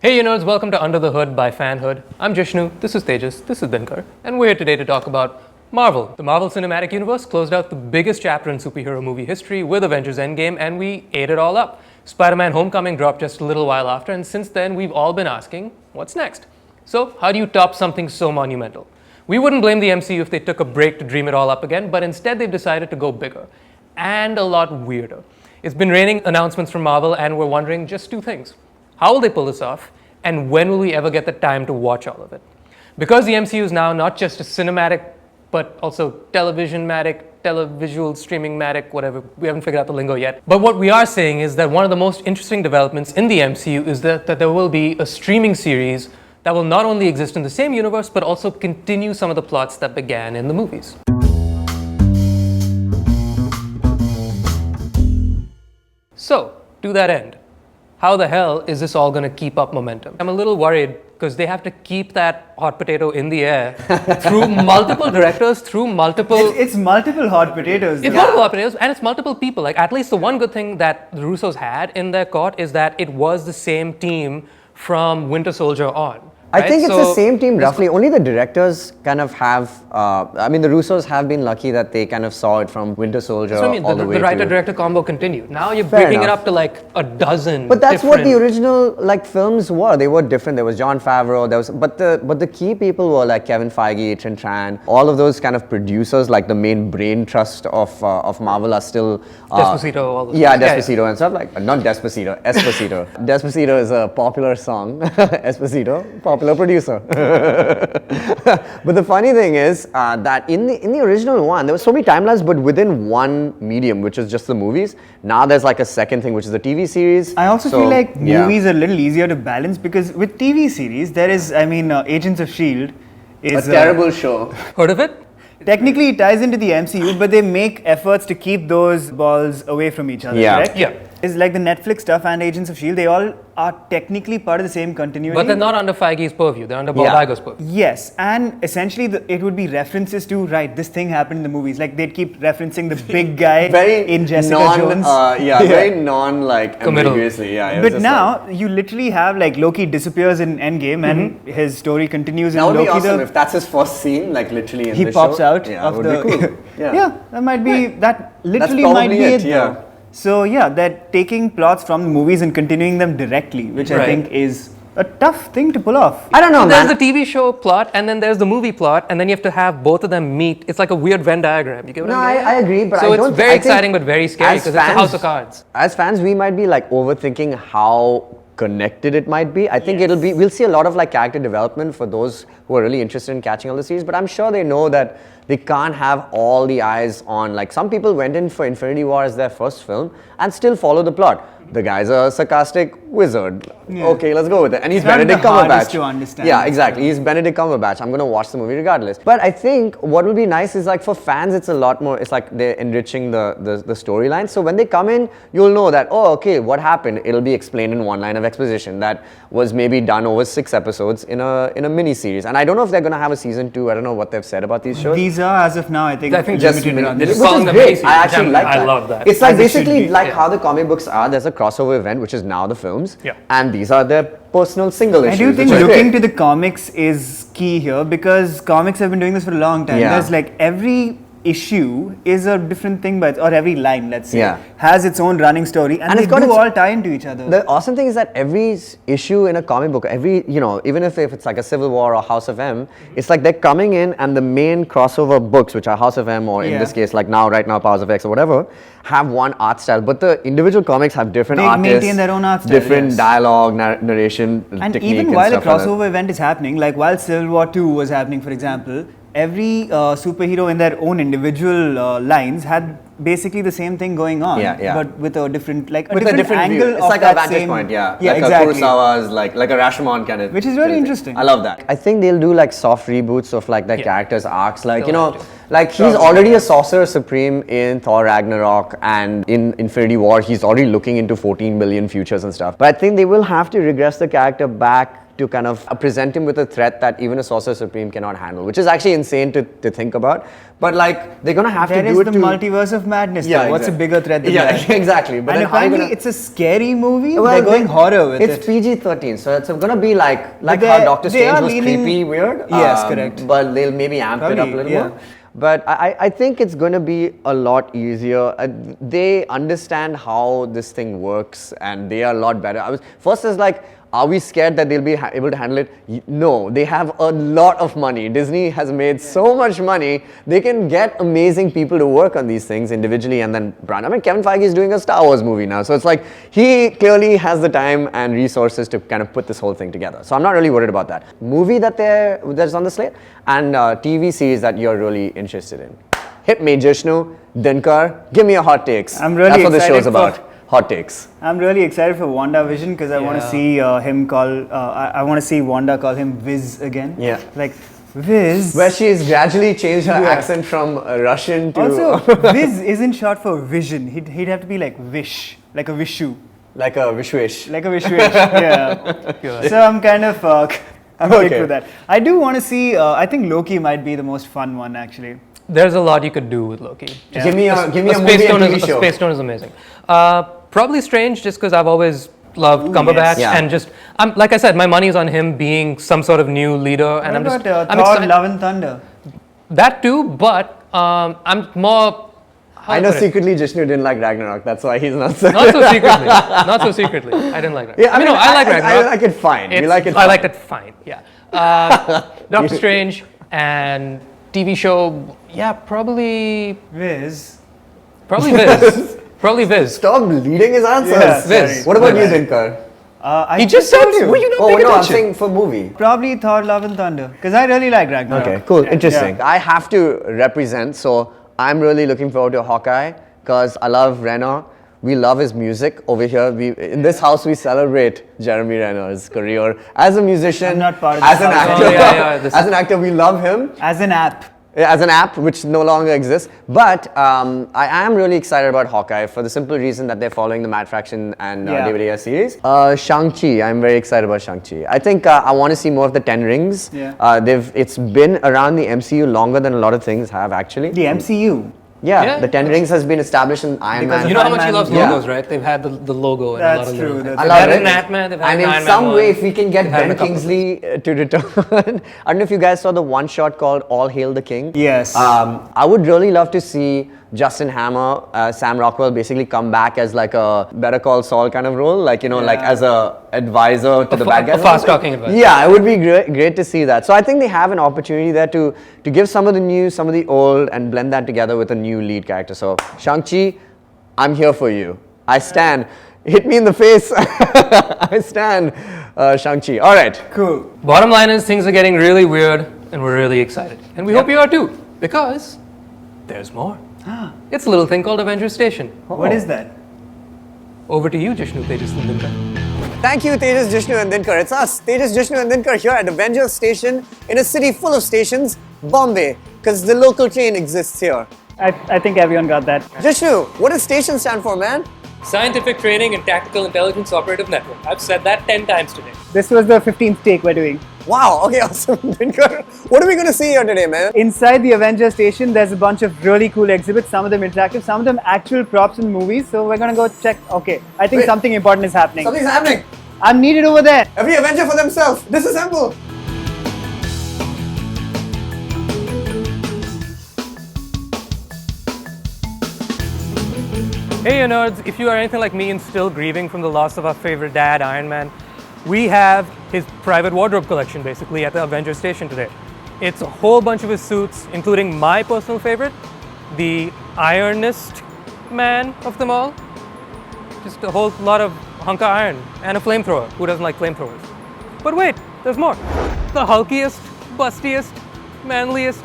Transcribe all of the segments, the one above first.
Hey you nerds, welcome to Under the Hood by Fanhood. I'm Jishnu, this is Tejas, this is Dinkar, and we're here today to talk about Marvel. The Marvel Cinematic Universe closed out the biggest chapter in superhero movie history with Avengers Endgame, and we ate it all up. Spider-Man Homecoming dropped just a little while after, and since then we've all been asking, what's next? So, how do you top something so monumental? We wouldn't blame the MCU if they took a break to dream it all up again, but instead they've decided to go bigger and a lot weirder. It's been raining announcements from Marvel, and we're wondering just two things. How will they pull this off? And when will we ever get the time to watch all of it? Because the MCU is now not just a cinematic, but also television-matic, televisual streaming-matic, whatever. We haven't figured out the lingo yet. But what we are saying is that one of the most interesting developments in the MCU is that there will be a streaming series that will not only exist in the same universe, but also continue some of the plots that began in the movies. So, to that end, how the hell is this all going to keep up momentum? I'm a little worried because they have to keep that hot potato in the air through multiple directors, through multiple... It's multiple hot potatoes. It's multiple hot potatoes, and it's multiple people. Like, at least the one good thing that the Russos had in their court is that it was the same team from Winter Soldier on. I think it's the same team roughly. Only the directors kind of have, the Russos have been lucky that they kind of saw it from Winter Soldier all the way the writer-director combo continued. Now you're Fair breaking enough. it up to like a dozen. But that's what the original films were. They were different. There was Jon Favreau. But the key people were like Kevin Feige, Chin Tran. All of those kind of producers, like the main brain trust of Marvel, are still Despacito. All those Despacito and stuff like not Despacito, Espacito. Despacito is a popular song. Espacito, popular producer. But the funny thing is that in the original one, there were so many timelines, but within one medium, which is just the movies. Now there's like a second thing, which is the TV series. I also feel like movies are a little easier to balance because with TV series, there is, Agents of S.H.I.E.L.D. is a terrible show. Heard of it? Technically, it ties into the MCU, but they make efforts to keep those balls away from each other, correct? Yeah. It's like the Netflix stuff and Agents of S.H.I.E.L.D., they all are technically part of the same continuity. But they're not under Feige's purview, they're under Bob Iger's purview. Yes, and essentially it would be references to, right, this thing happened in the movies. Like they'd keep referencing the big guy in Jessica Jones. Very ambiguously. But now, you literally have like Loki disappears in Endgame and his story continues in Loki. That would be awesome if that's his first scene, like literally in he the pops show. out That of would the... be cool. That might be, that literally That's might be probably it yeah. though. So they're taking plots from the movies and continuing them directly, which I think is a tough thing to pull off. I don't know, There's man. the TV show plot, and then there's the movie plot, and then you have to have both of them meet. It's like a weird Venn diagram. You get what I'm saying? I agree, but so I don't... it's very exciting, but very scary because it's a house of cards. As fans, we might be like overthinking how connected it might be. I think we'll see a lot of like character development for those who are really interested in catching all the series, but I'm sure they know that they can't have all the eyes on, like some people went in for Infinity War as their first film and still follow the plot. The guy's a sarcastic wizard. Yeah. Okay, let's go with it. And he's Benedict Cumberbatch. To understand. Yeah, exactly. He's Benedict Cumberbatch. I'm going to watch the movie regardless. But I think what will be nice is like for fans, it's a lot more, it's like they're enriching the storyline. So when they come in, you'll know that, oh, okay, what happened? It'll be explained in one line of exposition that was maybe done over 6 episodes in a mini series. And I don't know if they're going to have a season 2. I don't know what they've said about these shows. These are, as of now, I think just limited run. They're which just calling is them great. mini-series, I actually like that. I love that. It's like basically like how the comic books are. There's a crossover event, which is now the films. Yeah. And these are their personal single issues. I do think looking to the comics is key here because comics have been doing this for a long time. There's like every issue is a different thing, or every line, let's say, has its own running story, and they do all tie into each other. The awesome thing is that every issue in a comic book, even if it's like a Civil War or House of M, it's like they're coming in and the main crossover books, which are House of M or in this case, like right now, Powers of X or whatever, have one art style, but the individual comics have different artists, maintain their own art style, different dialogue, narration, and technique, even while a stuff like crossover event is happening, like while Civil War 2 was happening, for example, every superhero in their own individual lines had basically the same thing going on, but with a different, different angle view. It's of like that a vantage same point, yeah, like exactly. a Kurosawa's, like a Rashomon kind which is very interesting. I love that. I think they'll do like soft reboots of like their characters' arcs, like Like, he's already a Sorcerer Supreme in Thor Ragnarok, and in Infinity War, he's already looking into 14 billion futures and stuff. But I think they will have to regress the character back to kind of present him with a threat that even a Sorcerer Supreme cannot handle, which is actually insane to think about. But like, they're gonna have to do it. There is the Multiverse of Madness. Yeah, what's a bigger threat than that? Yeah, exactly. But and then apparently it's a scary movie. Well, they're going horror with it's PG-13, so it's gonna be like how Doctor Strange was creepy, weird. Yes, correct. But they'll maybe amp it up a little more. But I think it's going to be a lot easier. They understand how this thing works, and they are a lot better. First is like, are we scared that they'll be able to handle it? No, they have a lot of money. Disney has made so much money. They can get amazing people to work on these things individually and then brand. I mean, Kevin Feige is doing a Star Wars movie now. So it's like, he clearly has the time and resources to kind of put this whole thing together. So I'm not really worried about that. Movie that's on the slate, and TV series that you're really interested in. Hit me, Jishnu, Dinkar, give me your hot takes. I'm really That's what this show's about. Hot takes. I'm really excited for Wandavision because I want to see him call. I want to see Wanda call him Viz again. Yeah. Like Viz. Where she's gradually changed her accent from Russian to. Also, Viz isn't short for vision. He'd have to be like Vish, like a Vishu. Like a Vishwish. Like a Vishwish. Yeah. So I'm kind of. I'm okay with that. I do want to see. I think Loki might be the most fun one actually. There's a lot you could do with Loki. Yeah. Give me a movie and TV show. Space Stone is amazing. Probably Strange, just because I've always loved Cumberbatch, and just like I said, my money is on him being some sort of new leader. And I'm Thor, Love and Thunder. That too, but I'm more. I know secretly Jishnu didn't like Ragnarok. That's why he's not. Not so secretly. Not so secretly. I didn't like Ragnarok. Yeah, I like Ragnarok. I like it fine. You like it? I liked it fine. Yeah. Doctor Strange and TV show. Yeah, probably Viz. Probably Viz. Probably Viz. Stop leading his answers. Yeah, Viz. What about you, Dinkar? He just told you. Were you not paying attention? I'm saying for movie. Probably Thor, Love and Thunder, because I really like Ragnarok. Okay, cool, interesting. I have to represent, so I'm really looking forward to Hawkeye because I love Renner. We love his music over here. In this house, we celebrate Jeremy Renner's career as a musician, I'm not part of as an actor. As an actor, we love him. As an app. As an app, which no longer exists. But I am really excited about Hawkeye for the simple reason that they're following the Mad Fraction and Dwivedi series. Shang-Chi, I'm very excited about Shang-Chi. I think I want to see more of the Ten Rings. Yeah. It's been around the MCU longer than a lot of things have actually. The MCU? Yeah, the Ten Rings has been established in Iron Man. You know how much he loves logos, right? They've had the logo and a lot of true. They've I love had it. an Ant-Man, they've had and an in Iron some Man way, one. if we can get They've had Ben a couple. Kingsley to return. I don't know if you guys saw the one shot called All Hail the King. Yes. I would really love to see Justin Hammer, Sam Rockwell basically come back as like a Better Call Saul kind of role, like, you know, like as a advisor to the bad guys. A fast-talking advisor. Yeah, it would be great to see that. So I think they have an opportunity there to give some of the new, some of the old, and blend that together with a new lead character. So Shang-Chi, I'm here for you. I stand. Hit me in the face. I stand, Shang-Chi. All right. Cool. Bottom line is things are getting really weird, and we're really excited. And we hope you are too, because there's more. It's a little thing called Avengers Station. What is that? Over to you, Jishnu, Tejas, and Dinkar. Thank you, Tejas, Jishnu, and Dinkar. It's us, Tejas, Jishnu, and Dinkar here at Avengers Station in a city full of stations, Bombay, because the local train exists here. I think everyone got that. Jishnu, what does station stand for, man? Scientific Training and Tactical Intelligence Operative Network. I've said that 10 times today. This was the 15th take we're doing. Wow, okay, awesome. Dinkar, what are we going to see here today, man? Inside the Avengers Station, there's a bunch of really cool exhibits, some of them interactive, some of them actual props in movies. So we're going to go check. Okay, I think something important is happening. Something's happening. I'm needed over there. Every Avenger for themselves. Disassemble. Hey, you nerds, if you are anything like me and still grieving from the loss of our favorite dad, Iron Man, we have his private wardrobe collection basically at the Avengers Station today. It's a whole bunch of his suits, including my personal favorite, the ironest man of them all. Just a whole lot of hunk of iron and a flamethrower. Who doesn't like flamethrowers? But wait, there's more. The hulkiest, bustiest, manliest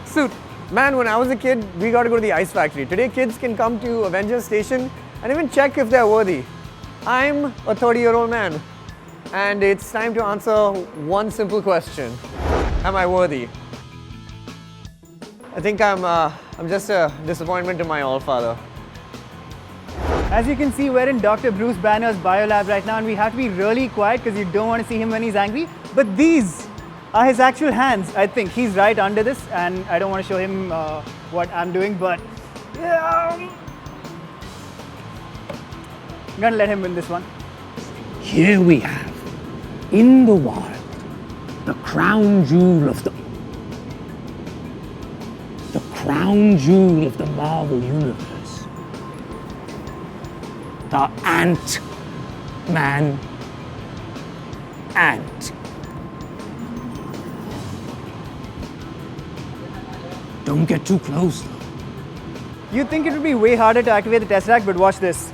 suit. Man, when I was a kid, we got to go to the ice factory. Today, kids can come to Avengers Station and even check if they're worthy. I'm a 30-year-old man, and it's time to answer one simple question. Am I worthy? I think I'm just a disappointment to my old father. As you can see, we're in Dr. Bruce Banner's biolab right now, and we have to be really quiet because you don't want to see him when he's angry. But these are his actual hands. I think he's right under this, and I don't want to show him what I'm doing, but I'm gonna let him win this one. Here we have, in the wild, the crown jewel of the Marvel Universe. The Ant-Man ant. Don't get too close though. You'd think it would be way harder to activate the Tesseract, but watch this.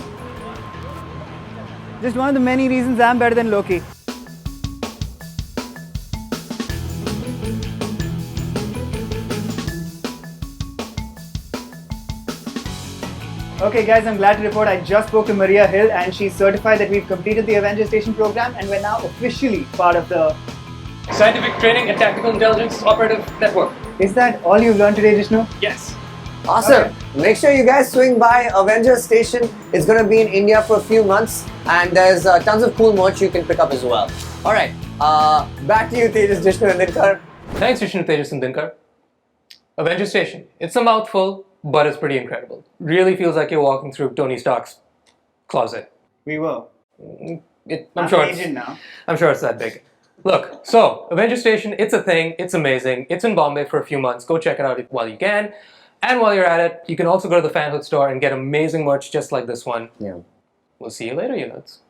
Just one of the many reasons I'm better than Loki. Okay guys, I'm glad to report I just spoke to Maria Hill and she's certified that we've completed the Avengers Station program and we're now officially part of the Scientific Training and Tactical Intelligence Operative Network. Is that all you've learned today, Jishnu? Yes. Awesome. Okay. Make sure you guys swing by Avengers Station. It's going to be in India for a few months, and there's tons of cool merch you can pick up as well. All right. Back to you, Tejas, Jishnu, and Dinkar. Thanks, Jishnu, Tejas, and Dinkar. Avengers Station. It's a mouthful, but it's pretty incredible. Really feels like you're walking through Tony Stark's closet. We will. I'm sure it's that big. Look, so Avengers Station, it's a thing, it's amazing. It's in Bombay for a few months. Go check it out while you can. And while you're at it, you can also go to the Fanhood store and get amazing merch just like this one. Yeah. We'll see you later, you nuts.